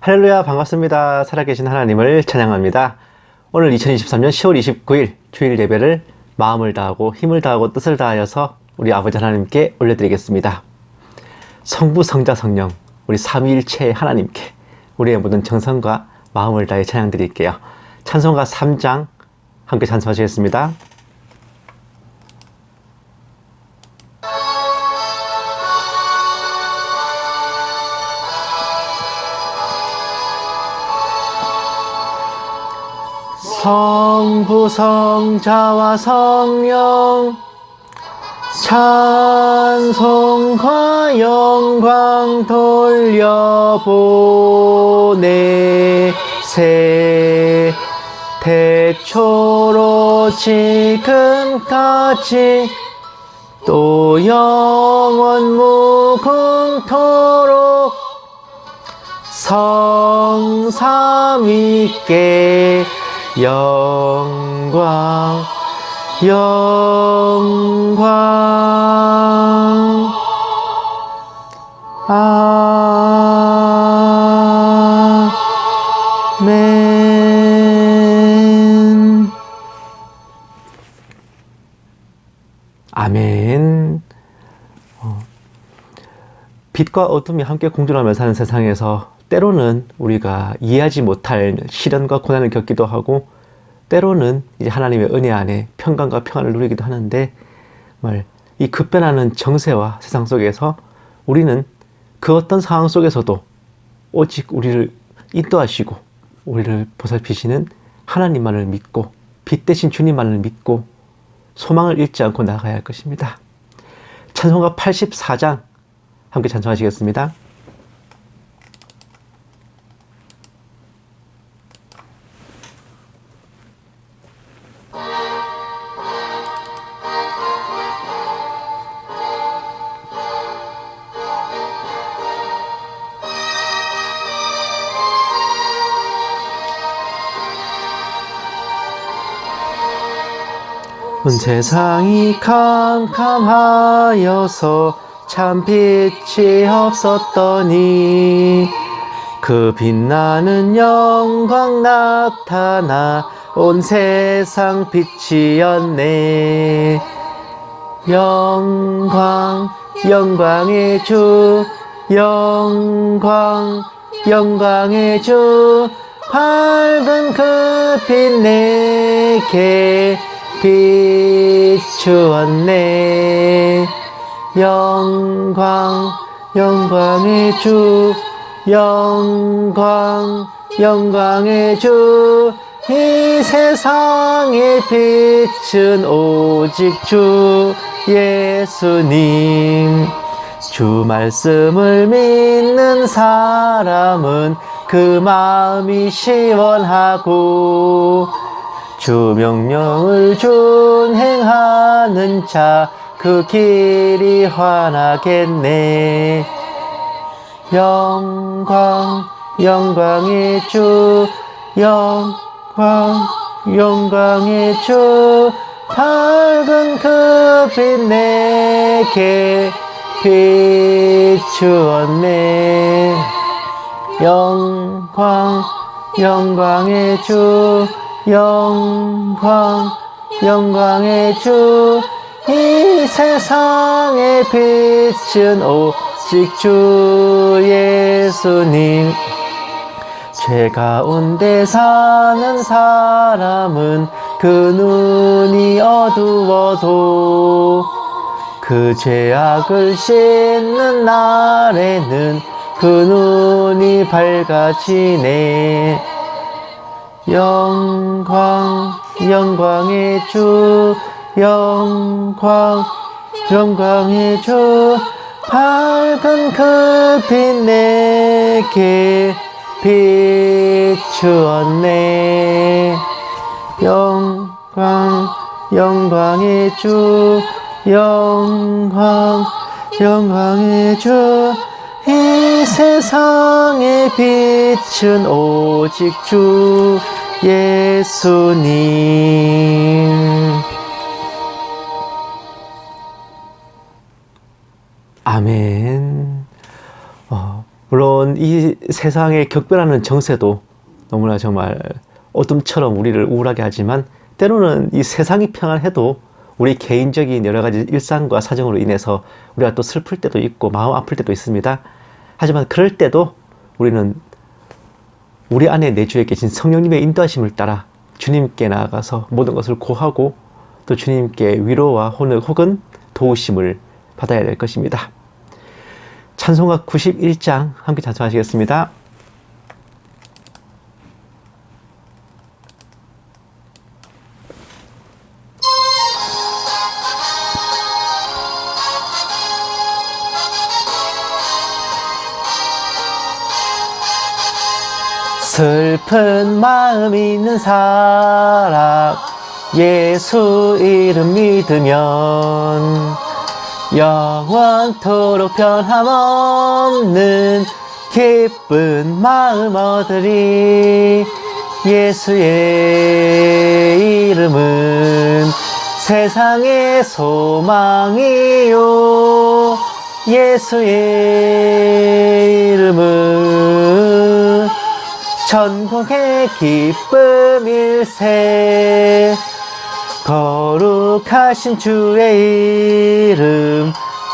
할렐루야, 반갑습니다. 살아계신 하나님을 찬양합니다. 오늘 2023년 10월 29일 주일 예배를 마음을 다하고 힘을 다하고 뜻을 다하여서 우리 아버지 하나님께 올려드리겠습니다. 성부, 성자, 성령, 우리 삼위일체 하나님께 우리의 모든 정성과 마음을 다해 찬양 드릴게요. 찬송가 3장 함께 찬송하시겠습니다. 성부, 성자와 성령 찬송과 영광 돌려보내 태초로 지금까지 또 영원 무궁토록 성삼위께 영광 아멘. 아멘. 빛과 어둠이 함께 공존하며 사는 세상에서 때로는 우리가 이해하지 못할 시련과 고난을 겪기도 하고, 때로는 이제 하나님의 은혜 안에 평강과 평안을 누리기도 하는데, 이 급변하는 정세와 세상 속에서 우리는 그 어떤 상황 속에서도 오직 우리를 인도하시고 우리를 보살피시는 하나님만을 믿고 빛 대신 주님만을 믿고 소망을 잃지 않고 나아가야 할 것입니다. 찬송가 84장 함께 찬송하시겠습니다. 온 세상이 캄캄하여서 참 빛이 없었더니 그 빛나는 영광 나타나 온 세상 빛이었네. 영광의 주, 영광의 주, 밝은 그 빛 내게 비추었네. 영광의 주, 영광의 주, 이 세상의 빛은 오직 주 예수님. 주 말씀을 믿는 사람은 그 마음이 시원하고, 주 명령을 준행하는 자 그 길이 환하겠네. 영광의 주, 영광의 주, 밝은 그 빛 내게 비추었네. 영광의 주, 영광의 주, 이 세상의 빛은 오직 주 예수님. 죄 가운데 사는 사람은 그 눈이 어두워도 그 죄악을 씻는 날에는 그 눈이 밝아지네. 영광의 주, 영광의 주, 밝은 그 빛 내게 비추었네. 영광의 주, 영광의 주, 이 세상의 빛은 오직 주 예수님. 아멘. 물론 이 세상의 격변하는 정세도 너무나 정말 어둠처럼 우리를 우울하게 하지만 때로는 이 세상이 평안해도 우리 개인적인 여러 가지 일상과 사정으로 인해서 우리가 또 슬플 때도 있고 마음 아플 때도 있습니다. 하지만 그럴 때도 우리는 우리 안에 내주에 계신 성령님의 인도하심을 따라 주님께 나아가서 모든 것을 고하고 또 주님께 위로와 혹은 도우심을 받아야 될 것입니다. 찬송가 91장 함께 찬송하시겠습니다. 슬픈 마음 있는 사람 예수 이름 믿으면 영원토록 변함없는 기쁜 마음 얻으리. 예수의 이름은 세상의 소망이요 예수의 이름은 천국의 기쁨일세. 거룩하신 주의 이름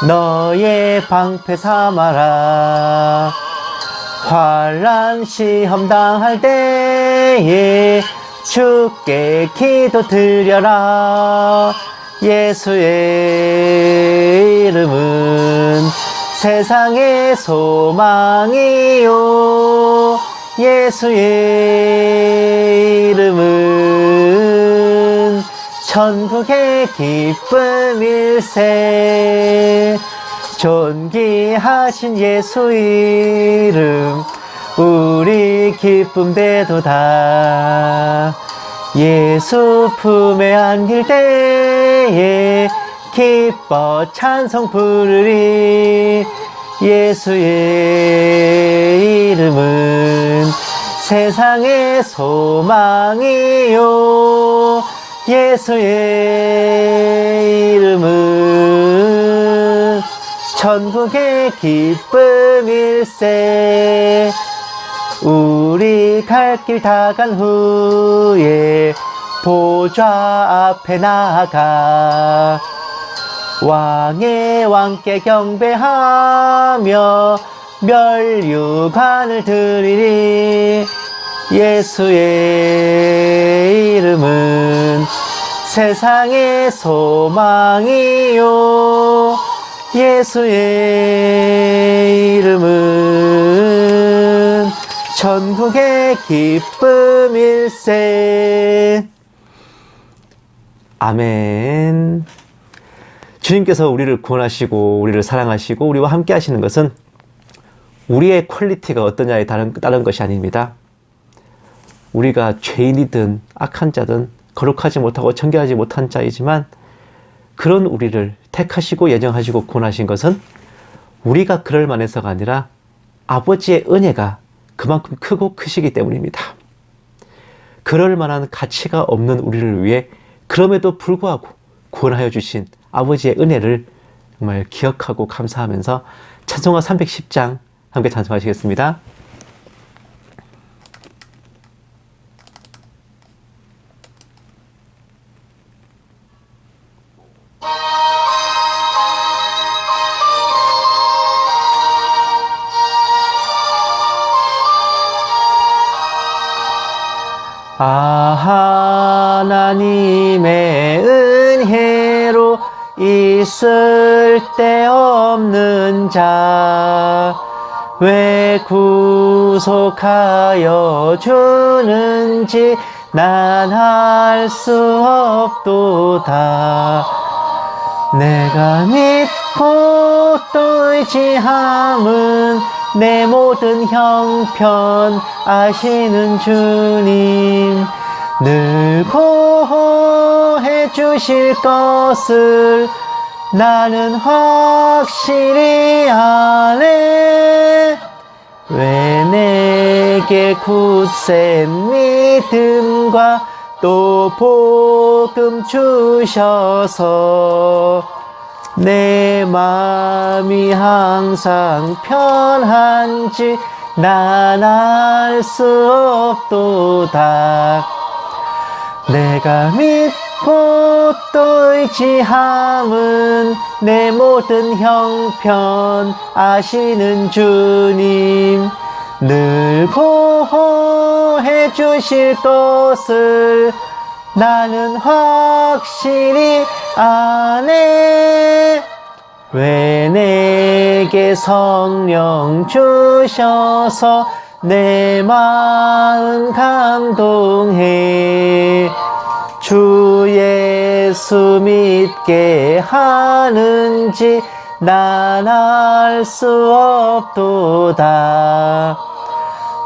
너의 방패 삼아라. 환난 시험 당할 때에 주께 기도드려라. 예수의 이름은 세상의 소망이요 예수의 이름은 천국의 기쁨일세. 존귀하신 예수 이름 우리 기쁨 되도다. 예수 품에 안길 때에 기뻐 찬송 부르리. 예수의 이름은 세상의 소망이요 예수의 이름은 천국의 기쁨일세. 우리 갈 길 다 간 후에 보좌 앞에 나아가 왕의 왕께 경배하며 멸류관을 드리리. 예수의 이름은 세상의 소망이요 예수의 이름은 천국의 기쁨일세. 아멘. 주님께서 우리를 구원하시고 우리를 사랑하시고 우리와 함께 하시는 것은 우리의 퀄리티가 어떠냐에 따른 것이 아닙니다. 우리가 죄인이든 악한 자든 거룩하지 못하고 정결하지 못한 자이지만 그런 우리를 택하시고 예정하시고 구원하신 것은 우리가 그럴 만해서가 아니라 아버지의 은혜가 그만큼 크고 크시기 때문입니다. 그럴 만한 가치가 없는 우리를 위해 그럼에도 불구하고 구원하여 주신 아버지의 은혜를 정말 기억하고 감사하면서 찬송가 310장 함께 찬송하시겠습니다. 하나님의 은혜로 있을 데 없는 자 왜 구속하여 주는지 난 알 수 없도다. 내가 믿고 또 의지함은 내 모든 형편 아시는 주님 늘 보호해 주실 것을 나는 확실히 아네. 왜 내게 굳센 믿음과 또 복음 주셔서 내 마음이 항상 편한지 난 알 수 없도다. 내가 믿고 또 의지함은 내 모든 형편 아시는 주님, 늘 보호해 주실 것을 나는 확실히 아네. 왜 내게 성령 주셔서 내 마음 감동해. 주 예수 믿게 하는지 난 알 수 없도다.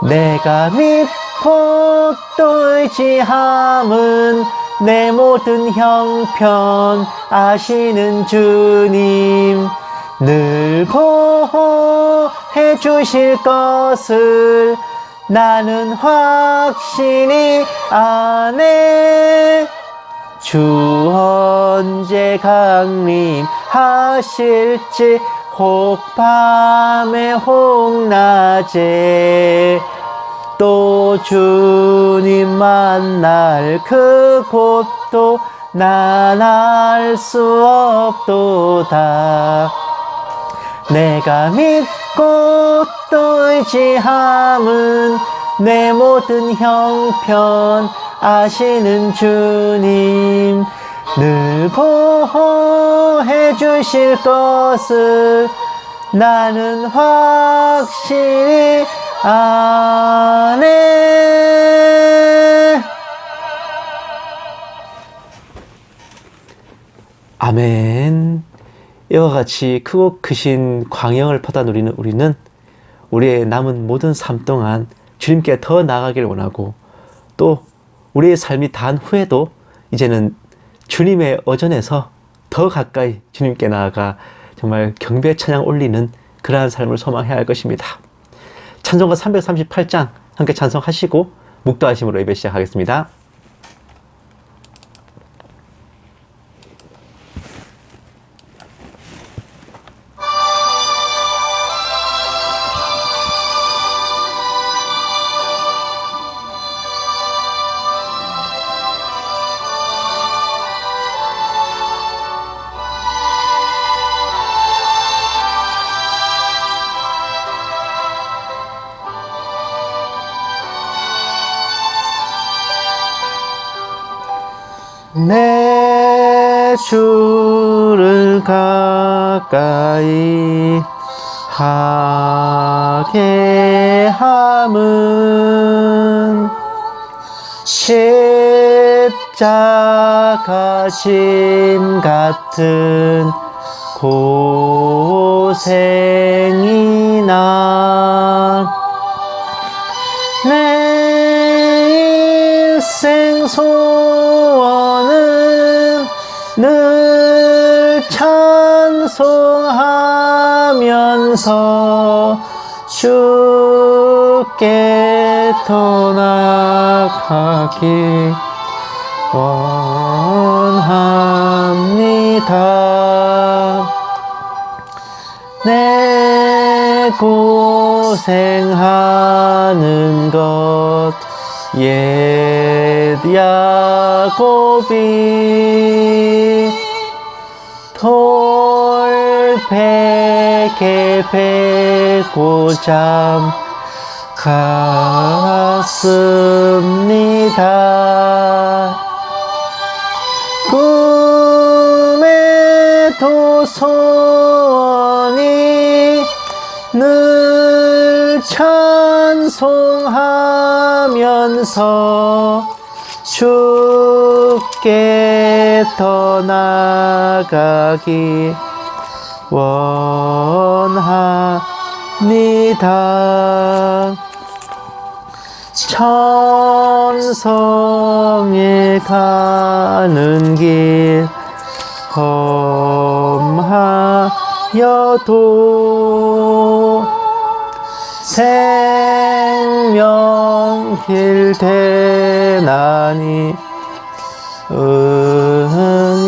내가 믿고 또 의지함은 내 모든 형편 아시는 주님, 늘 보호해 주실 것을 나는 확신이 아네. 주 언제 강림하실지 혹 밤에 혹 낮에 또 주님 만날 그곳도 난 알 수 없도다. 내가 믿고 또 의지함은 내 모든 형편 아시는 주님, 늘 보호해 주실 것을 나는 확실히 아네. 아멘. 이와 같이 크고 크신 광영을 퍼다 누리는 우리는 우리의 남은 모든 삶 동안 주님께 더 나아가길 원하고, 또 우리의 삶이 다한 후에도 이제는 주님의 어전에서 더 가까이 주님께 나아가 정말 경배 찬양 올리는 그러한 삶을 소망해야 할 것입니다. 찬송가 338장 함께 찬송하시고 묵도하심으로 예배 시작하겠습니다. 내 주를 가까이 하게 함은 십자가 짐 같은 고생이나 내 일생 소원은 늘 찬송하면서 주께 더 나아가기 원합니다. 내 고생하는 것 옛 야곱이 돌베개 베고 잠 갔습니다. 꿈에도 소원이 늘 찬송하면서 주께 더 나아가기 원합니다. 천성에 가는 길 험하여도 생명길 대나니 은혜로다.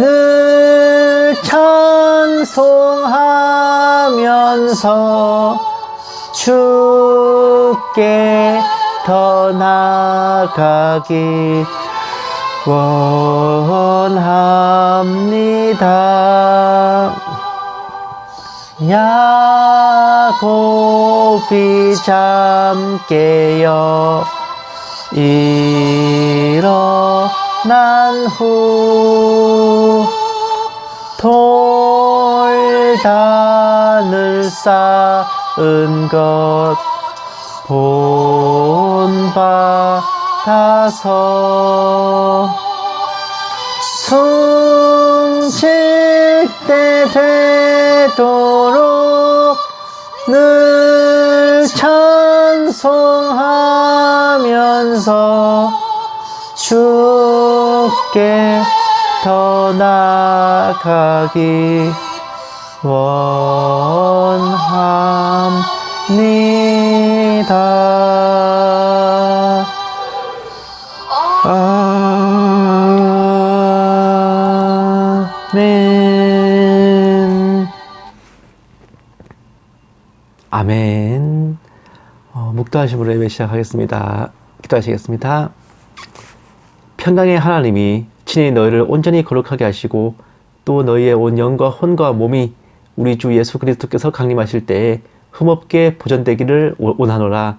늘 찬송하면서 주께 더 나아가기 원합니다. 야곱이 잠 깨어 일어난 후 돌단을 쌓은 것 본받아서 숨쉴 때 되도록 늘 찬송하면서 주께 더 나아가기 원합니다. 아멘. 아멘. 묵도하심으로 예배 시작하겠습니다. 기도하시겠습니다. 평강의 하나님이 친히 너희를 온전히 거룩하게 하시고 또 너희의 온 영과 혼과 몸이 우리 주 예수 그리스도께서 강림하실 때에 흠없게 보존되기를 원하노라.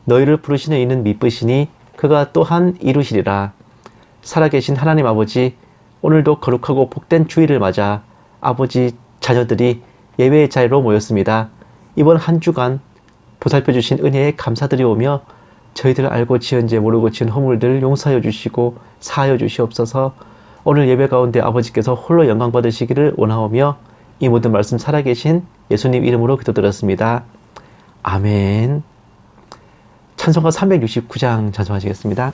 너희를 부르시는 이는 미쁘시니 그가 또한 이루시리라. 살아계신 하나님 아버지, 오늘도 거룩하고 복된 주일을 맞아 아버지 자녀들이 예배의 자리로 모였습니다. 이번 한 주간 보살펴 주신 은혜에 감사드리오며 저희들 알고 지은 죄 모르고 지은 허물들 용서하여 주시고 사하여 주시옵소서. 오늘 예배 가운데 아버지께서 홀로 영광 받으시기를 원하오며 이 모든 말씀 살아계신 예수님 이름으로 기도드렸습니다. 아멘. 찬송가 369장 찬송하시겠습니다.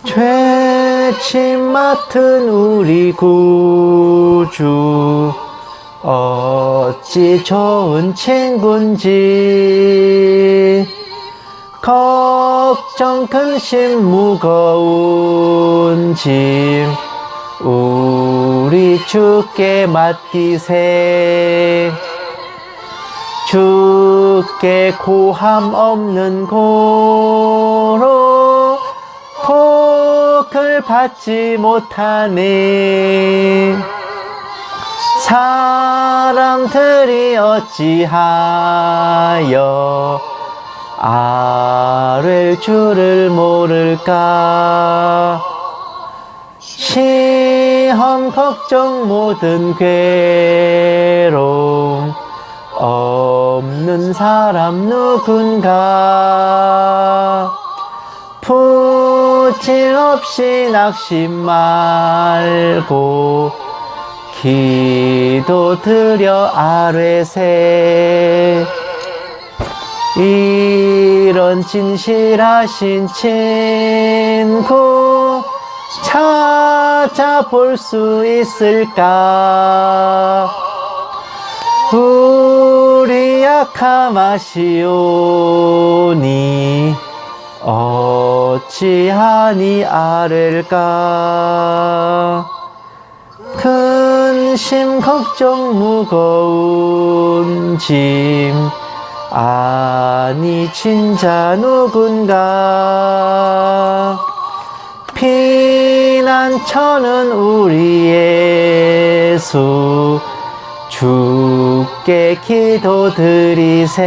죄짐 맡은 우리 구주 어찌 좋은 친군지 걱정 근심 무거운 짐 우리 주께 맡기세. 주께 고함 없는 고로 복을 받지 못하네. 사람들이 어찌하여 아랠 줄을 모를까. 시험 걱정 모든 괴로움 없는 사람 누군가. 부질 없이 낙심 말고 기도 드려 아뢰세. 이런 진실하신 친구 찾아볼 수 있을까. 우리 약함하시오니 어찌하니 아랠까. 근심 걱정 무거운 짐 아니 진자 누군가. 피난처는 우리 예수 주께 기도드리세.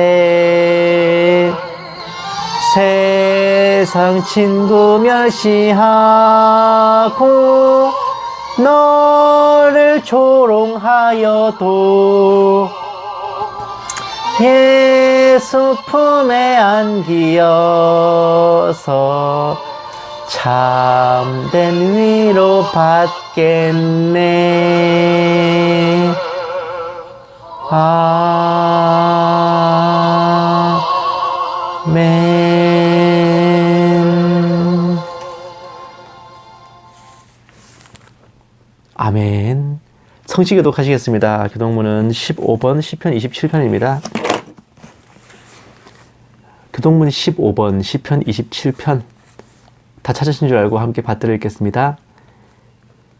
세상 친구 멸시하고 너를 조롱하여도 예수 품에 안기어서 참된 위로 받겠네. 아멘. 아멘. 성시 교독하시겠습니다. 교독문은 15번 시편 27편입니다. 교독문 15번 시편 27편 다 찾으신 줄 알고 함께 받들어 읽겠습니다.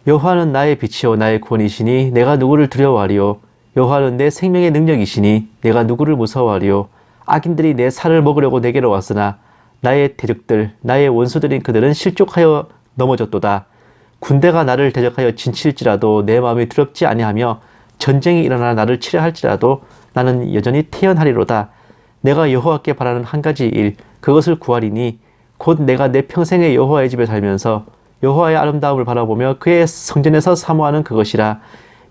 여호와는 나의 빛이요 나의 구원이시니 내가 누구를 두려워하리요. 여호와는 내 생명의 능력이시니 내가 누구를 무서워하리요. 악인들이 내 살을 먹으려고 내게로 왔으나 나의 대적들 나의 원수들인 그들은 실족하여 넘어졌도다. 군대가 나를 대적하여 진칠지라도 내 마음이 두렵지 아니하며 전쟁이 일어나 나를 치려 할지라도 나는 여전히 태연하리로다. 내가 여호와께 바라는 한 가지 일 그것을 구하리니 곧 내가 내 평생에 여호와의 집에 살면서 여호와의 아름다움을 바라보며 그의 성전에서 사모하는 그것이라.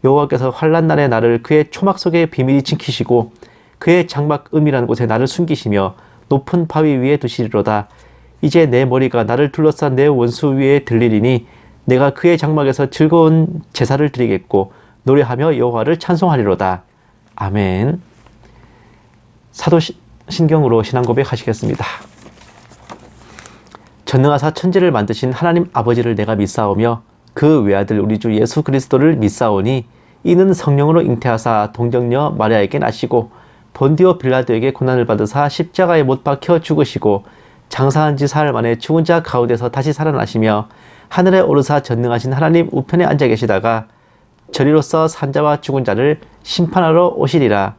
여호와께서 환난 날에 나를 그의 초막 속에 비밀히 지키시고 그의 장막 음이라는 곳에 나를 숨기시며 높은 바위 위에 두시리로다. 이제 내 머리가 나를 둘러싼 내 원수 위에 들리리니 내가 그의 장막에서 즐거운 제사를 드리겠고 노래하며 여호와를 찬송하리로다. 아멘. 사도신경으로 신앙 고백하시겠습니다. 전능하사 천지를 만드신 하나님 아버지를 내가 믿사오며 그 외아들 우리 주 예수 그리스도를 믿사오니 이는 성령으로 잉태하사 동정녀 마리아에게 나시고 본디오 빌라도에게 고난을 받으사 십자가에 못 박혀 죽으시고 장사한 지 사흘 만에 죽은 자 가운데서 다시 살아나시며 하늘에 오르사 전능하신 하나님 우편에 앉아 계시다가 저리로서 산자와 죽은 자를 심판하러 오시리라.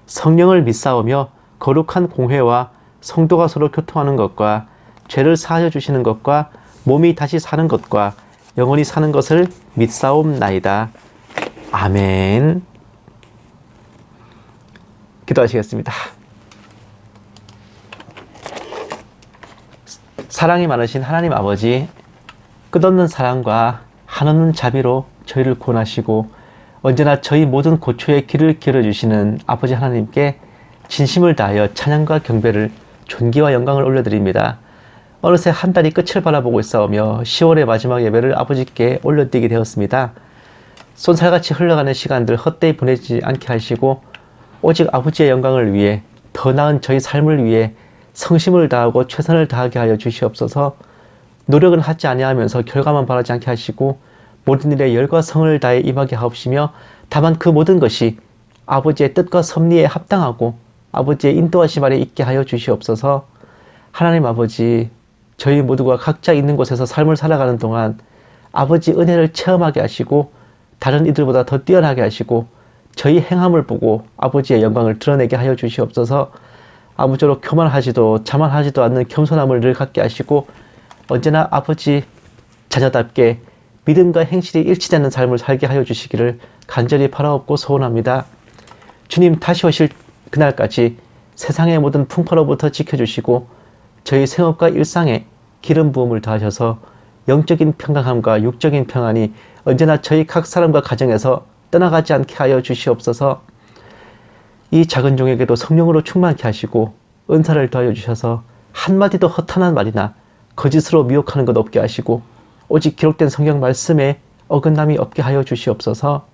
성령을 믿사오며 거룩한 공회와 성도가 서로 교통하는 것과 죄를 사하여 주시는 것과 몸이 다시 사는 것과 영원히 사는 것을 믿사옵나이다. 아멘. 기도하시겠습니다. 사랑이 많으신 하나님 아버지, 끝없는 사랑과 한없는 자비로 저희를 구원하시고 언제나 저희 모든 고초의 길을 길어주시는 아버지 하나님께 진심을 다하여 찬양과 경배를 존귀와 영광을 올려드립니다. 어느새 한 달이 끝을 바라보고 있사오며 10월의 마지막 예배를 아버지께 올려드리게 되었습니다. 쏜살같이 흘러가는 시간들 헛되이 보내지 않게 하시고 오직 아버지의 영광을 위해 더 나은 저희 삶을 위해 성심을 다하고 최선을 다하게 하여 주시옵소서. 노력은 하지 아니하면서 결과만 바라지 않게 하시고 모든 일에 열과 성을 다해 임하게 하옵시며 다만 그 모든 것이 아버지의 뜻과 섭리에 합당하고 아버지의 인도하심 아래 있게 하여 주시옵소서. 하나님 아버지, 저희 모두가 각자 있는 곳에서 삶을 살아가는 동안 아버지 은혜를 체험하게 하시고 다른 이들보다 더 뛰어나게 하시고 저희 행함을 보고 아버지의 영광을 드러내게 하여 주시옵소서. 아무쪼록 교만하지도 자만하지도 않는 겸손함을 늘 갖게 하시고 언제나 아버지 자녀답게 믿음과 행실이 일치되는 삶을 살게 하여 주시기를 간절히 바라옵고 소원합니다. 주님 다시 오실 그날까지 세상의 모든 풍파로부터 지켜주시고 저희 생업과 일상에 기름 부음을 더하셔서 영적인 평강함과 육적인 평안이 언제나 저희 각 사람과 가정에서 떠나가지 않게 하여 주시옵소서. 이 작은 종에게도 성령으로 충만케 하시고 은사를 더하여 주셔서 한마디도 허탄한 말이나 거짓으로 미혹하는 것 없게 하시고 오직 기록된 성경 말씀에 어긋남이 없게 하여 주시옵소서.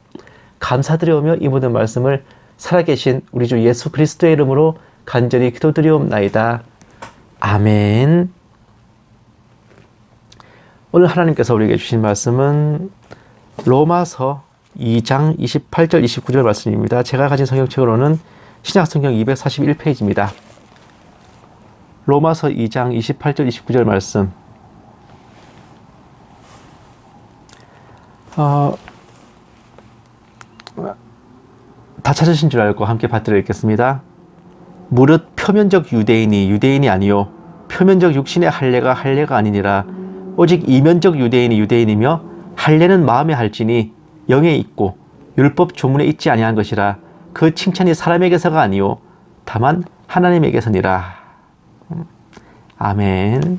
감사드리오며 이 모든 말씀을 살아계신 우리 주 예수 그리스도의 이름으로 간절히 기도드리옵나이다. 아멘. 오늘 하나님께서 우리에게 주신 말씀은 로마서 2장 28절 29절 말씀입니다. 제가 가진 성경책으로는 신약성경 241페이지입니다. 로마서 2장 28절 29절 말씀. 다 찾으신 줄 알고 함께 받들어 읽겠습니다. 무릇 표면적 유대인이 유대인이 아니요 표면적 육신의 할례가 할례가 아니니라. 오직 이면적 유대인이 유대인이며 할례는 마음에 할지니 영에 있고 율법 조문에 있지 아니한 것이라. 그 칭찬이 사람에게서가 아니요 다만 하나님에게서니라. 아멘.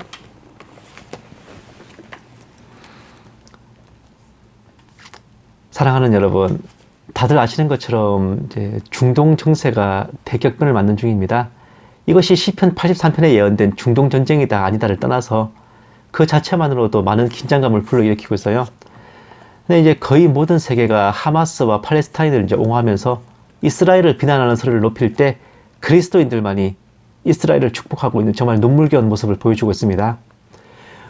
사랑하는 여러분, 다들 아시는 것처럼 이제 중동 정세가 대격변을 맞는 중입니다. 이것이 시편 83편에 예언된 중동 전쟁이다 아니다를 떠나서 그 자체만으로도 많은 긴장감을 불러일으키고 있어요. 근데 이제 거의 모든 세계가 하마스와 팔레스타인을 이제 옹호하면서 이스라엘을 비난하는 소리를 높일 때 그리스도인들만이 이스라엘을 축복하고 있는 정말 눈물겨운 모습을 보여주고 있습니다.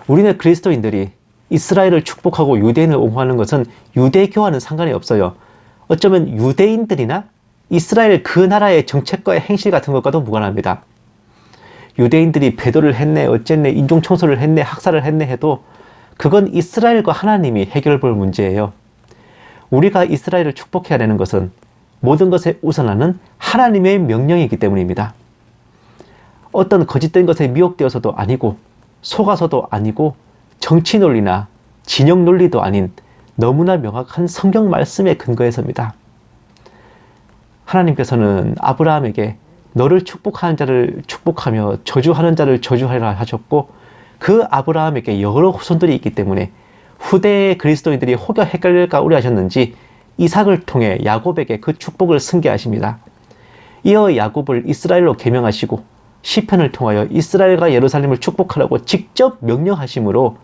우리는 그리스도인들이 이스라엘을 축복하고 유대인을 옹호하는 것은 유대교와는 상관이 없어요. 어쩌면 유대인들이나 이스라엘 그 나라의 정책과의 행실 같은 것과도 무관합니다. 유대인들이 배도를 했네, 어쨌네, 인종 청소를 했네, 학살을 했네 해도 그건 이스라엘과 하나님이 해결 볼 문제예요. 우리가 이스라엘을 축복해야 되는 것은 모든 것에 우선하는 하나님의 명령이기 때문입니다. 어떤 거짓된 것에 미혹되어서도 아니고 속아서도 아니고 정치 논리나 진영 논리도 아닌 너무나 명확한 성경 말씀에 근거해서입니다. 하나님께서는 아브라함에게 너를 축복하는 자를 축복하며 저주하는 자를 저주하리라 하셨고, 그 아브라함에게 여러 후손들이 있기 때문에 후대의 그리스도인들이 혹여 헷갈릴까 우려하셨는지 이삭을 통해 야곱에게 그 축복을 승계하십니다. 이어 야곱을 이스라엘로 계명하시고 시편을 통하여 이스라엘과 예루살렘을 축복하라고 직접 명령하심으로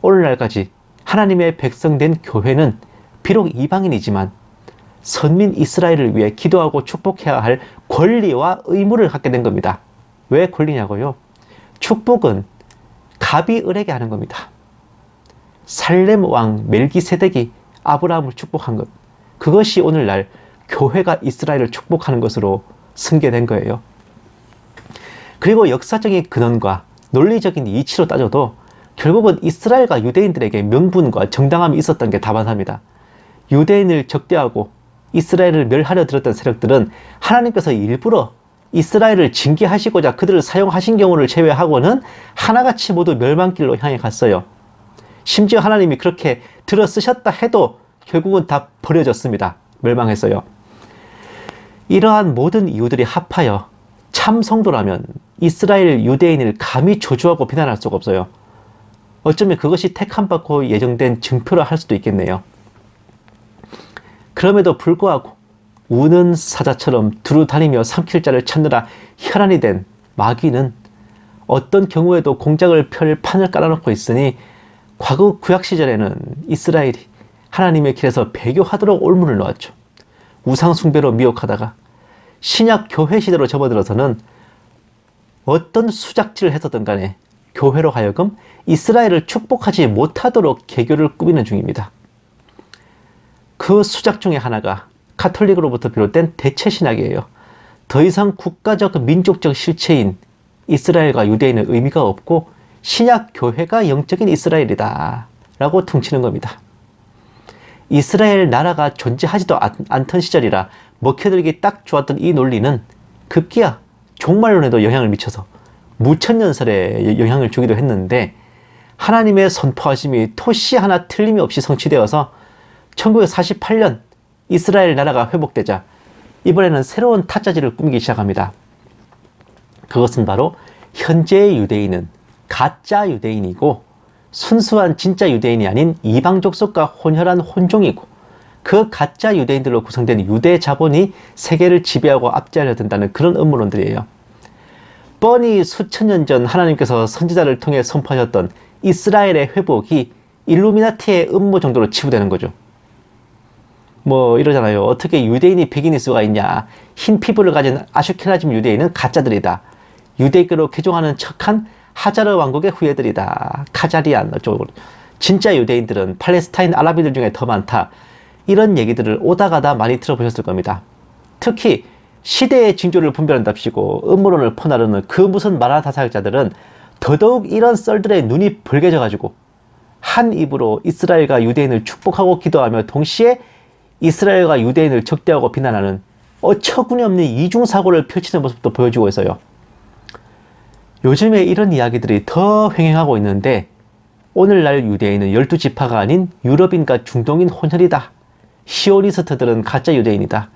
오늘날까지 하나님의 백성된 교회는 비록 이방인이지만 선민 이스라엘을 위해 기도하고 축복해야 할 권리와 의무를 갖게 된 겁니다. 왜 권리냐고요? 축복은 갑이 을에게 하는 겁니다. 살렘 왕 멜기세덱이 아브라함을 축복한 것, 그것이 오늘날 교회가 이스라엘을 축복하는 것으로 승계된 거예요. 그리고 역사적인 근원과 논리적인 이치로 따져도 결국은 이스라엘과 유대인들에게 명분과 정당함이 있었던 게 다반사입니다. 유대인을 적대하고 이스라엘을 멸하려 들었던 세력들은 하나님께서 일부러 이스라엘을 징계하시고자 그들을 사용하신 경우를 제외하고는 하나같이 모두 멸망길로 향해 갔어요. 심지어 하나님이 그렇게 들어쓰셨다 해도 결국은 다 버려졌습니다. 멸망했어요. 이러한 모든 이유들이 합하여 참 성도라면 이스라엘 유대인을 감히 저주하고 비난할 수가 없어요. 어쩌면 그것이 택함받고 예정된 증표라 할 수도 있겠네요. 그럼에도 불구하고 우는 사자처럼 두루 다니며 삼킬 자를 찾느라 혈안이 된 마귀는 어떤 경우에도 공작을 펼 판을 깔아놓고 있으니 과거 구약 시절에는 이스라엘이 하나님의 길에서 배교하도록 올무를 놓았죠. 우상 숭배로 미혹하다가 신약 교회 시대로 접어들어서는 어떤 수작질을 했었던 간에 교회로 하여금 이스라엘을 축복하지 못하도록 개교를 꾸미는 중입니다. 그 수작 중에 하나가 카톨릭으로부터 비롯된 대체신학이에요. 더 이상 국가적 민족적 실체인 이스라엘과 유대인의 의미가 없고 신약 교회가 영적인 이스라엘이다 라고 퉁치는 겁니다. 이스라엘 나라가 존재하지도 않던 시절이라 먹혀들기 딱 좋았던 이 논리는 급기야 종말론에도 영향을 미쳐서 무천년설에 영향을 주기도 했는데, 하나님의 선포하심이 토시 하나 틀림없이 성취되어서 1948년 이스라엘 나라가 회복되자 이번에는 새로운 타짜질을 꾸미기 시작합니다. 그것은 바로 현재의 유대인은 가짜 유대인이고 순수한 진짜 유대인이 아닌 이방 족속과 혼혈한 혼종이고, 그 가짜 유대인들로 구성된 유대 자본이 세계를 지배하고 압제하려 든다는 그런 음모론들이에요. 뻔히 수천 년 전 하나님께서 선지자를 통해 선포하셨던 이스라엘의 회복이 일루미나티의 음모 정도로 치부되는 거죠. 뭐 이러잖아요. 어떻게 유대인이 백인일 수가 있냐. 흰 피부를 가진 아슈케나즘 유대인은 가짜들이다. 유대교로 개종하는 척한 하자르 왕국의 후예들이다. 카자리안 어쩌고. 진짜 유대인들은 팔레스타인 아랍인들 중에 더 많다. 이런 얘기들을 오다가다 많이 들어보셨을 겁니다. 특히 시대의 징조를 분별한답시고 음모론을 퍼나르는 그 무슨 마라타 사역자들은 더더욱 이런 썰들의 눈이 벌게져가지고 한 입으로 이스라엘과 유대인을 축복하고 기도하며 동시에 이스라엘과 유대인을 적대하고 비난하는 어처구니 없는 이중사고를 펼치는 모습도 보여주고 있어요. 요즘에 이런 이야기들이 더 횡행하고 있는데, 오늘날 유대인은 12지파가 아닌 유럽인과 중동인 혼혈이다. 시오니스트들은 가짜 유대인이다.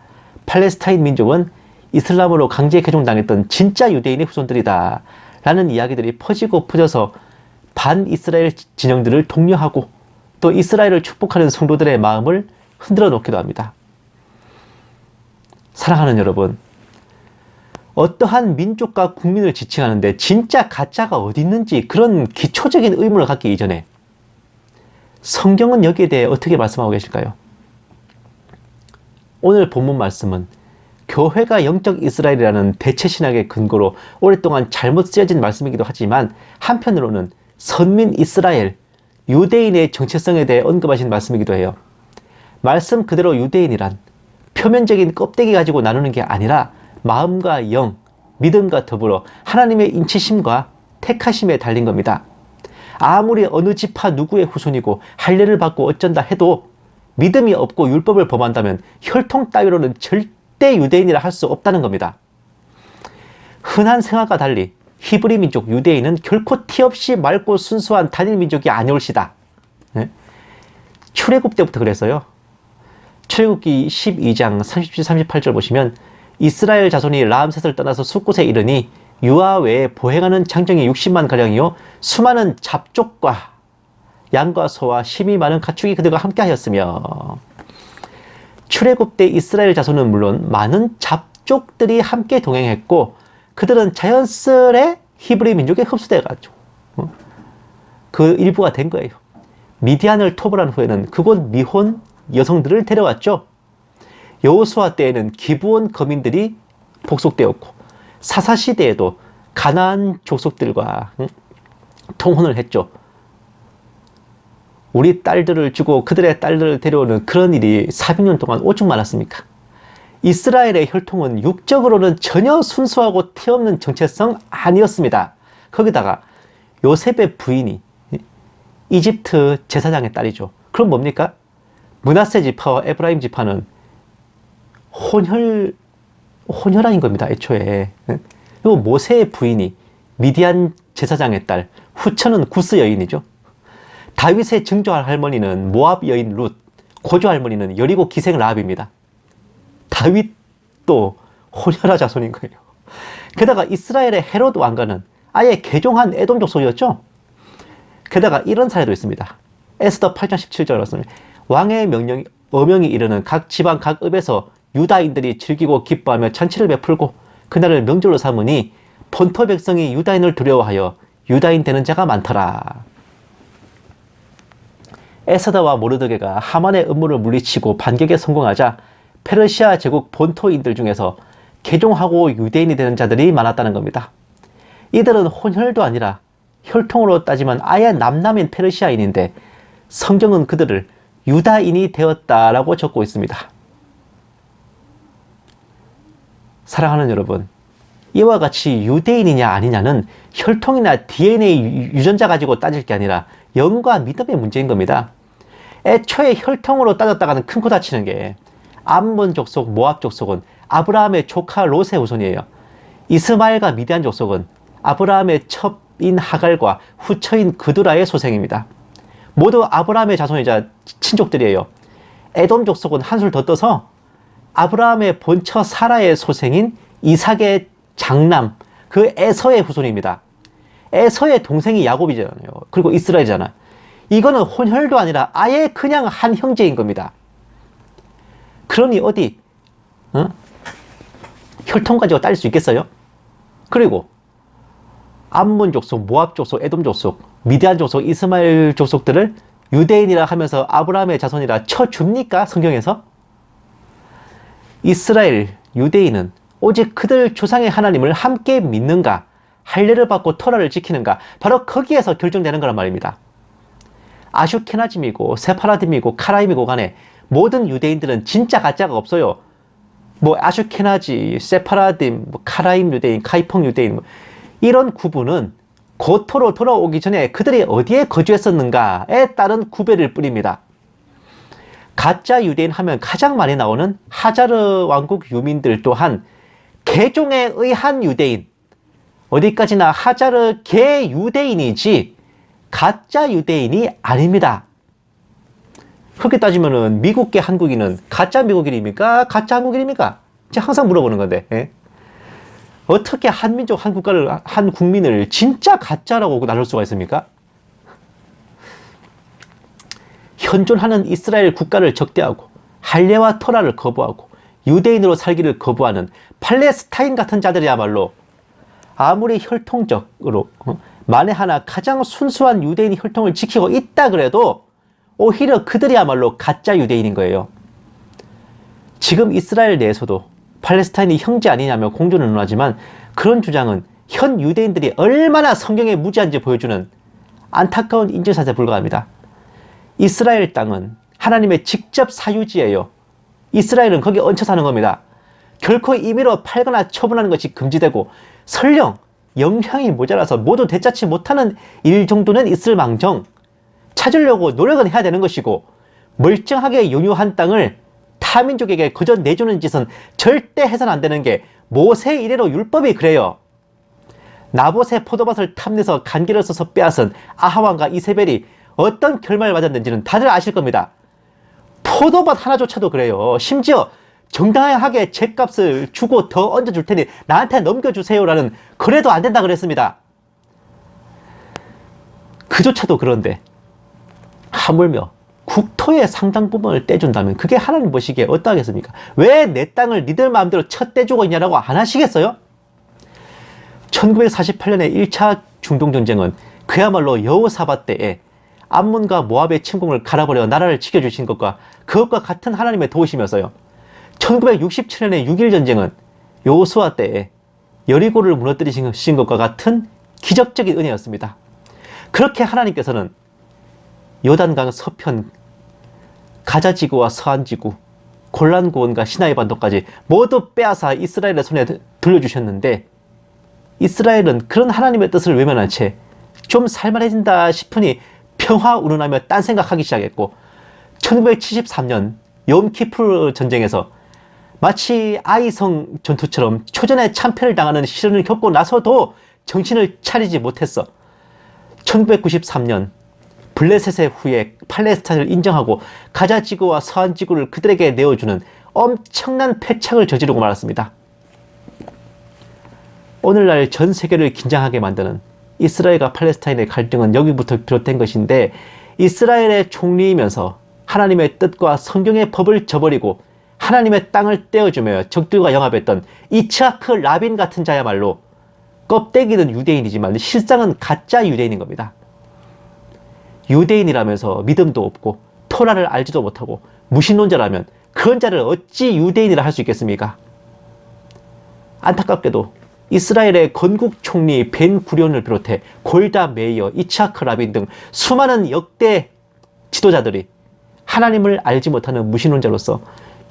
팔레스타인 민족은 이슬람으로 강제 개종당했던 진짜 유대인의 후손들이다. 라는 이야기들이 퍼지고 퍼져서 반이스라엘 진영들을 독려하고 또 이스라엘을 축복하는 성도들의 마음을 흔들어 놓기도 합니다. 사랑하는 여러분, 어떠한 민족과 국민을 지칭하는데 진짜 가짜가 어디 있는지 그런 기초적인 의문을 갖기 이전에 성경은 여기에 대해 어떻게 말씀하고 계실까요? 오늘 본문 말씀은 교회가 영적 이스라엘이라는 대체신학의 근거로 오랫동안 잘못 쓰여진 말씀이기도 하지만, 한편으로는 선민 이스라엘, 유대인의 정체성에 대해 언급하신 말씀이기도 해요. 말씀 그대로 유대인이란 표면적인 껍데기 가지고 나누는 게 아니라 마음과 영, 믿음과 더불어 하나님의 인치심과 택하심에 달린 겁니다. 아무리 어느 지파 누구의 후손이고 할례를 받고 어쩐다 해도 믿음이 없고 율법을 범한다면 혈통 따위로는 절대 유대인이라 할 수 없다는 겁니다. 흔한 생각과 달리 히브리 민족 유대인은 결코 티 없이 맑고 순수한 단일 민족이 아니올시다. 네? 출애굽 때부터 그랬어요. 출애굽기 12장 37, 38절 보시면 이스라엘 자손이 라암셋을 떠나서 숫곳에 이르니 유아 외에 보행하는 장정이 60만 가량이요 수많은 잡족과 양과 소와 심이 많은 가축이 그들과 함께 하였으며, 출애굽 때 이스라엘 자손은 물론 많은 잡족들이 함께 동행했고 그들은 자연스레 히브리 민족에 흡수돼가지고 그 일부가 된 거예요. 미디안을 토벌한 후에는 그곳 미혼 여성들을 데려왔죠. 여호수아 때에는 기브온 거민들이 복속되었고 사사 시대에도 가나안 족속들과 통혼을 했죠. 우리 딸들을 주고 그들의 딸들을 데려오는 그런 일이 400년 동안 오죽 많았습니까? 이스라엘의 혈통은 육적으로는 전혀 순수하고 티없는 정체성 아니었습니다. 거기다가 요셉의 부인이 이집트 제사장의 딸이죠. 그럼 뭡니까? 므낫세 지파와 에브라임 지파는 혼혈아인 겁니다. 애초에. 그리고 모세의 부인이 미디안 제사장의 딸, 후처는 구스 여인이죠. 다윗의 증조 할머니는 모압 여인 룻, 고조 할머니는 여리고 기생 라합입니다. 다윗도 혼혈아 자손인 거예요. 게다가 이스라엘의 헤롯 왕가는 아예 개종한 에돔 족속이었죠. 게다가 이런 사례도 있습니다. 에스더 8장 17절 왕의 어명이 이르는 각 지방 각 읍에서 유다인들이 즐기고 기뻐하며 잔치를 베풀고 그날을 명절로 삼으니 본토 백성이 유다인을 두려워하여 유다인 되는 자가 많더라. 에스더와 모르드게가 하만의 음모를 물리치고 반격에 성공하자 페르시아 제국 본토인들 중에서 개종하고 유대인이 되는 자들이 많았다는 겁니다. 이들은 혼혈도 아니라 혈통으로 따지면 아예 남남인 페르시아인인데 성경은 그들을 유다인이 되었다라고 적고 있습니다. 사랑하는 여러분, 이와 같이 유대인이냐 아니냐는 혈통이나 DNA 유전자 가지고 따질 게 아니라 영과 믿음의 문제인 겁니다. 애초에 혈통으로 따졌다가는 큰 코 다치는 게 암몬 족속, 모압 족속은 아브라함의 조카 롯의 후손이에요. 이스마엘과 미디안 족속은 아브라함의 첩인 하갈과 후처인 그두라의 소생입니다. 모두 아브라함의 자손이자 친족들이에요. 에돔 족속은 한술 더 떠서 아브라함의 본처 사라의 소생인 이삭의 장남, 그 에서의 후손입니다. 에서의 동생이 야곱이잖아요. 그리고 이스라엘이잖아. 이거는 혼혈도 아니라 아예 그냥 한 형제인 겁니다. 그러니 어디 혈통 가지고 따질 수 있겠어요? 그리고 암몬 족속, 모압 족속, 에돔 족속, 미디안 족속, 이스마엘 족속들을 유대인이라 하면서 아브라함의 자손이라 쳐줍니까? 성경에서? 이스라엘, 유대인은 오직 그들 조상의 하나님을 함께 믿는가, 할례를 받고 토라를 지키는가, 바로 거기에서 결정되는 거란 말입니다. 아슈케나즘이고 세파라딤이고 카라임이고 간에 모든 유대인들은 진짜 가짜가 없어요. 뭐 아슈케나지, 세파라딤, 카라임 유대인, 카이펑 유대인, 이런 구분은 고토로 돌아오기 전에 그들이 어디에 거주했었는가에 따른 구별일 뿐입니다. 가짜 유대인 하면 가장 많이 나오는 하자르 왕국 유민들 또한 개종에 의한 유대인, 어디까지나 하자르 개 유대인이지 가짜 유대인이 아닙니다. 그렇게 따지면은 미국계 한국인은 가짜 미국인입니까? 가짜 한국인입니까? 제가 항상 물어보는 건데, 예? 어떻게 한민족 한국가를, 한 국민을 진짜 가짜라고 나눌 수가 있습니까? 현존하는 이스라엘 국가를 적대하고 할례와 토라를 거부하고 유대인으로 살기를 거부하는 팔레스타인 같은 자들이야말로 아무리 혈통적으로 만에 하나 가장 순수한 유대인 혈통을 지키고 있다 그래도 오히려 그들이야말로 가짜 유대인인 거예요. 지금 이스라엘 내에서도 팔레스타인이 형제 아니냐며 공존을 논하지만 그런 주장은 현 유대인들이 얼마나 성경에 무지한지 보여주는 안타까운 인증샷에 불과합니다. 이스라엘 땅은 하나님의 직접 사유지예요. 이스라엘은 거기에 얹혀 사는 겁니다. 결코 임의로 팔거나 처분하는 것이 금지되고 설령 영향이 모자라서 모두 되찾지 못하는 일 정도는 있을 망정 찾으려고 노력은 해야 되는 것이고, 멀쩡하게拥有한 땅을 타민족에게 그저 내주는 짓은 절대 해서는 안 되는 게 모세 이래로 율법이 그래요. 나봇의 포도밭을 탐내서 간기를 써서 빼앗은 아하왕과 이세벨이 어떤 결말을 맞았는지는 다들 아실 겁니다. 포도밭 하나조차도 그래요. 심지어 정당하게 죗값을 주고 더 얹어줄 테니 나한테 넘겨주세요라는, 그래도 안 된다 그랬습니다. 그조차도 그런데 하물며 국토의 상당 부분을 떼준다면 그게 하나님 보시기에 어떠하겠습니까? 왜 내 땅을 니들 마음대로 떼주고 있냐라고 안 하시겠어요? 1948년의 1차 중동전쟁은 그야말로 여호사밧 때에 암몬과 모압의 침공을 갈아버려 나라를 지켜주신 것과 그것과 같은 하나님의 도우심이었어요. 1967년의 6.1전쟁은 여호수아 때에 여리고를 무너뜨리신 것과 같은 기적적인 은혜였습니다. 그렇게 하나님께서는 요단강 서편, 가자지구와 서안지구, 골란고원과 시나이 반도까지 모두 빼앗아 이스라엘의 손에 돌려주셨는데, 이스라엘은 그런 하나님의 뜻을 외면한 채 좀 살만해진다 싶으니 평화 운운하며 딴 생각하기 시작했고, 1973년 욤키푸르 전쟁에서 마치 아이성 전투처럼 초전에 참패를 당하는 시련을 겪고 나서도 정신을 차리지 못했어. 1993년 블레셋의 후에 팔레스타인을 인정하고 가자지구와 서안지구를 그들에게 내어주는 엄청난 패착을 저지르고 말았습니다. 오늘날 전 세계를 긴장하게 만드는 이스라엘과 팔레스타인의 갈등은 여기부터 비롯된 것인데, 이스라엘의 총리이면서 하나님의 뜻과 성경의 법을 저버리고 하나님의 땅을 떼어주며 적들과 영합했던 이츠하크 라빈 같은 자야말로 껍데기는 유대인이지만 실상은 가짜 유대인인 겁니다. 유대인이라면서 믿음도 없고 토라를 알지도 못하고 무신론자라면 그런 자를 어찌 유대인이라 할 수 있겠습니까? 안타깝게도 이스라엘의 건국 총리 벤 구리온을 비롯해 골다 메이어, 이츠하크 라빈 등 수많은 역대 지도자들이 하나님을 알지 못하는 무신론자로서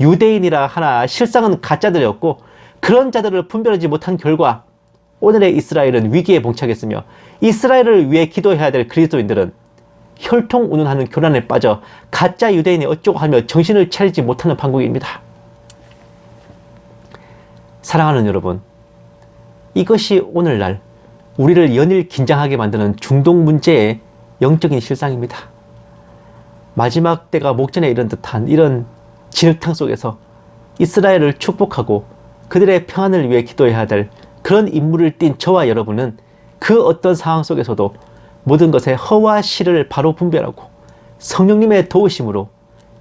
유대인이라 하나 실상은 가짜들이었고, 그런 자들을 분별하지 못한 결과 오늘의 이스라엘은 위기에 봉착했으며, 이스라엘을 위해 기도해야 될 그리스도인들은 혈통 운운하는 교란에 빠져 가짜 유대인이 어쩌고 하며 정신을 차리지 못하는 판국입니다. 사랑하는 여러분, 이것이 오늘날 우리를 연일 긴장하게 만드는 중동 문제의 영적인 실상입니다. 마지막 때가 목전에 이른 듯한 이런 진흙탕 속에서 이스라엘을 축복하고 그들의 평안을 위해 기도해야 될 그런 임무를 띈 저와 여러분은 그 어떤 상황 속에서도 모든 것의 허와 실을 바로 분별하고 성령님의 도우심으로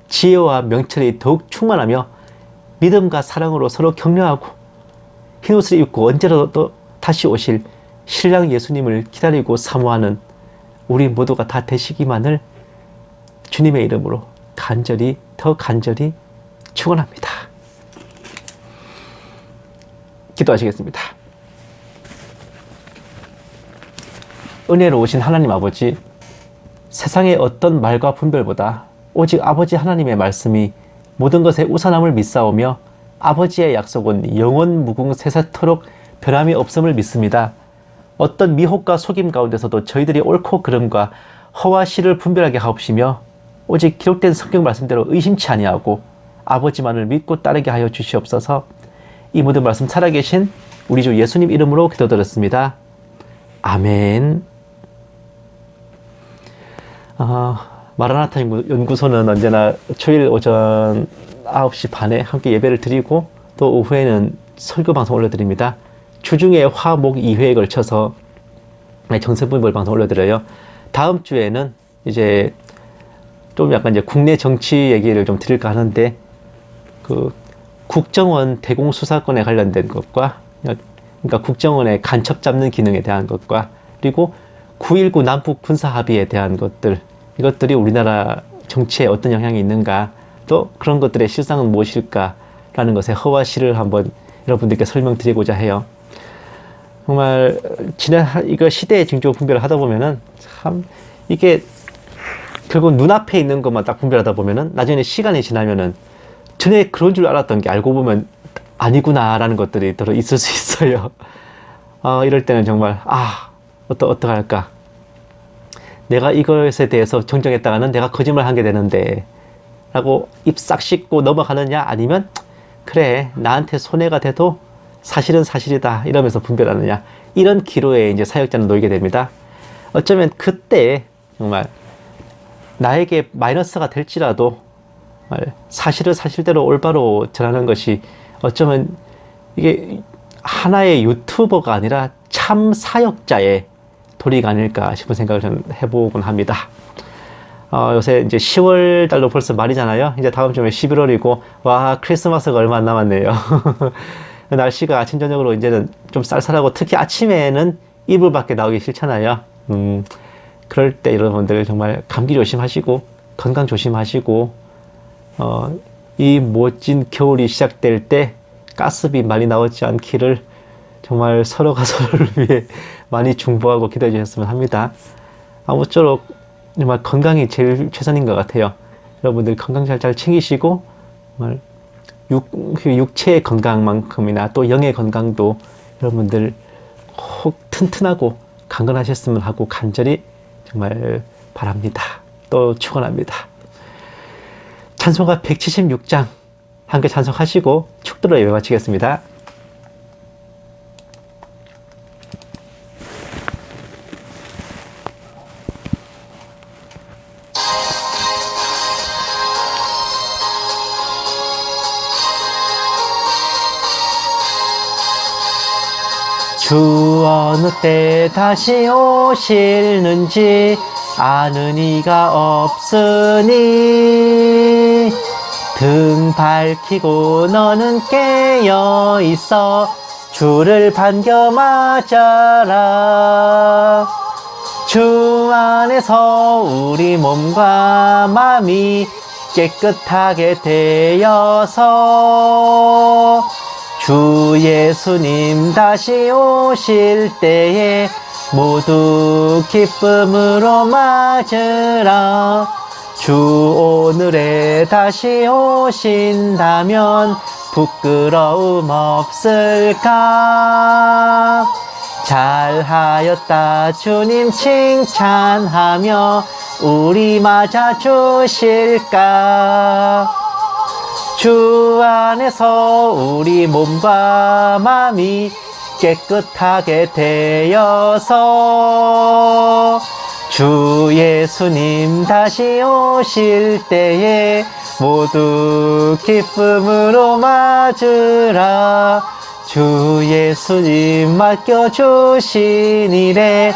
지혜와 명철이 더욱 충만하며 믿음과 사랑으로 서로 격려하고 흰옷을 입고 언제라도 다시 오실 신랑 예수님을 기다리고 사모하는 우리 모두가 다 되시기만을 주님의 이름으로 간절히 더 간절히 축원합니다. 기도하시겠습니다. 은혜로우신 하나님 아버지, 세상의 어떤 말과 분별보다 오직 아버지 하나님의 말씀이 모든 것의 우선함을 믿사오며 아버지의 약속은 영원 무궁 세세토록 변함이 없음을 믿습니다. 어떤 미혹과 속임 가운데서도 저희들이 옳고 그름과 허와 실을 분별하게 하옵시며 오직 기록된 성경 말씀대로 의심치 아니하고 아버지만을 믿고 따르게 하여 주시옵소서. 이 모든 말씀 살아계신 우리 주 예수님 이름으로 기도드렸습니다. 아멘. 마라나타 연구소는 언제나 주일 오전 9시 반에 함께 예배를 드리고 또 오후에는 설교 방송 올려드립니다. 주중에 화, 목 2회에 걸쳐서 정세분별 방송 올려드려요. 다음 주에는 이제 좀 약간 이제 국내 정치 얘기를 좀 드릴까 하는데, 그 국정원 대공수사권에 관련된 것과, 그러니까 국정원의 간첩 잡는 기능에 대한 것과, 그리고 9.19 남북 군사 합의에 대한 것들, 이것들이 우리나라 정치에 어떤 영향이 있는가, 또 그런 것들의 실상은 무엇일까라는 것의 허와 실을 한번 여러분들께 설명드리고자 해요. 정말 이거 시대의 징조 분별을 하다 보면은 참 이게 결국 눈앞에 있는 것만 딱 분별하다 보면은 나중에 시간이 지나면은 전에 그런 줄 알았던 게 알고 보면 아니구나라는 것들이 들어 있을 수 있어요. 이럴 때는 정말 어떡할까? 내가 이것에 대해서 정정했다가는 내가 거짓말 한 게 되는데 라고 입 싹 씻고 넘어가느냐, 아니면 그래 나한테 손해가 돼도 사실은 사실이다 이러면서 분별하느냐, 이런 기로에 이제 사역자는 놓이게 됩니다. 어쩌면 그때 정말 나에게 마이너스가 될지라도 사실을 사실대로 올바로 전하는 것이 어쩌면 이게 하나의 유튜버가 아니라 참 사역자의 도리가 아닐까 싶은 생각을 좀 해보곤 합니다. 요새 이제 10월 달도 벌써 말이잖아요. 이제 다음 주면 11월이고, 와, 크리스마스가 얼마 안 남았네요. 날씨가 아침, 저녁으로 이제는 좀 쌀쌀하고, 특히 아침에는 이불 밖에 나오기 싫잖아요. 그럴 때 여러분들 정말 감기 조심하시고, 건강 조심하시고, 이 멋진 겨울이 시작될 때 가스비 많이 나오지 않기를 정말 서로가 서로를 위해 많이 중보하고 기도해 주셨으면 합니다. 아무쪼록 정말 건강이 제일 최선인 것 같아요. 여러분들 건강 잘 챙기시고, 정말 육체의 건강만큼이나 또 영의 건강도 여러분들 꼭 튼튼하고 강건하셨으면 하고 간절히 정말 바랍니다. 또 축원합니다. 찬송가 176장 함께 찬송하시고 축도로 예배 마치겠습니다. 주 어느 때 다시 오실는지 아는 이가 없으니, 등 밝히고 너는 깨어 있어 주를 반겨 맞아라. 주 안에서 우리 몸과 마음이 깨끗하게 되어서 주 예수님 다시 오실 때에 모두 기쁨으로 맞으라. 주 오늘에 다시 오신다면 부끄러움 없을까? 잘하였다 주님 칭찬하며 우리 맞아 주실까? 주 안에서 우리 몸과 마음이 깨끗하게 되어서 주 예수님 다시 오실 때에 모두 기쁨으로 맞으라. 주 예수님 맡겨주신 일에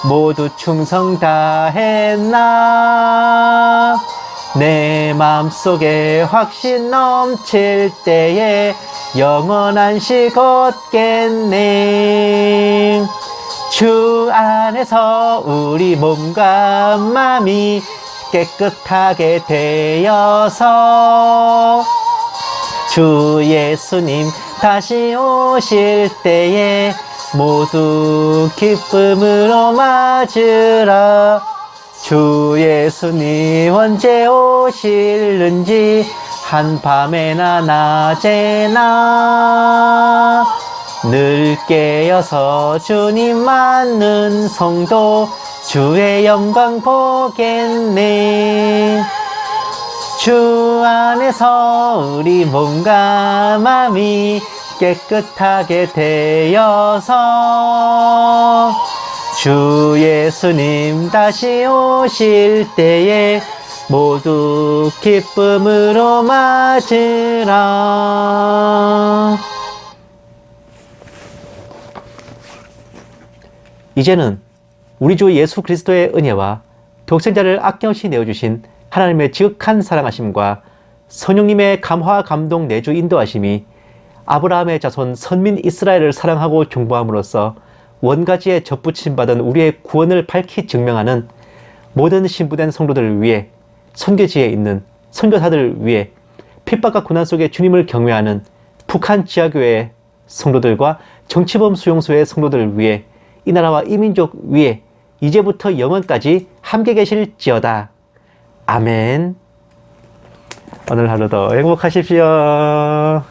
모두 충성 다했나? 내 맘속에 확신 넘칠 때에 영원한 시 걷겠네. 주 안에서 우리 몸과 마음이 깨끗하게 되어서 주 예수님 다시 오실 때에 모두 기쁨으로 맞으라. 주 예수님 언제 오실는지 한밤에나 낮에나 늘 깨어서 주님 맞는 성도 주의 영광 보겠네. 주 안에서 우리 몸과 마음이 깨끗하게 되어서 주 예수님 다시 오실 때에 모두 기쁨으로 맞으라. 이제는 우리 주 예수 그리스도의 은혜와 독생자를 아낌없이 내어주신 하나님의 지극한 사랑하심과 성령님의 감화 감동 내주 인도하심이 아브라함의 자손 선민 이스라엘을 사랑하고 중보함으로써 원가지에 접붙임받은 우리의 구원을 밝히 증명하는 모든 신부된 성도들을 위해, 선교지에 있는 선교사들을 위해, 핍박과 고난 속에 주님을 경외하는 북한 지하교회 성도들과 정치범 수용소의 성도들을 위해, 이 나라와 이 민족 위에 이제부터 영원까지 함께 계실지어다. 아멘. 오늘 하루도 행복하십시오.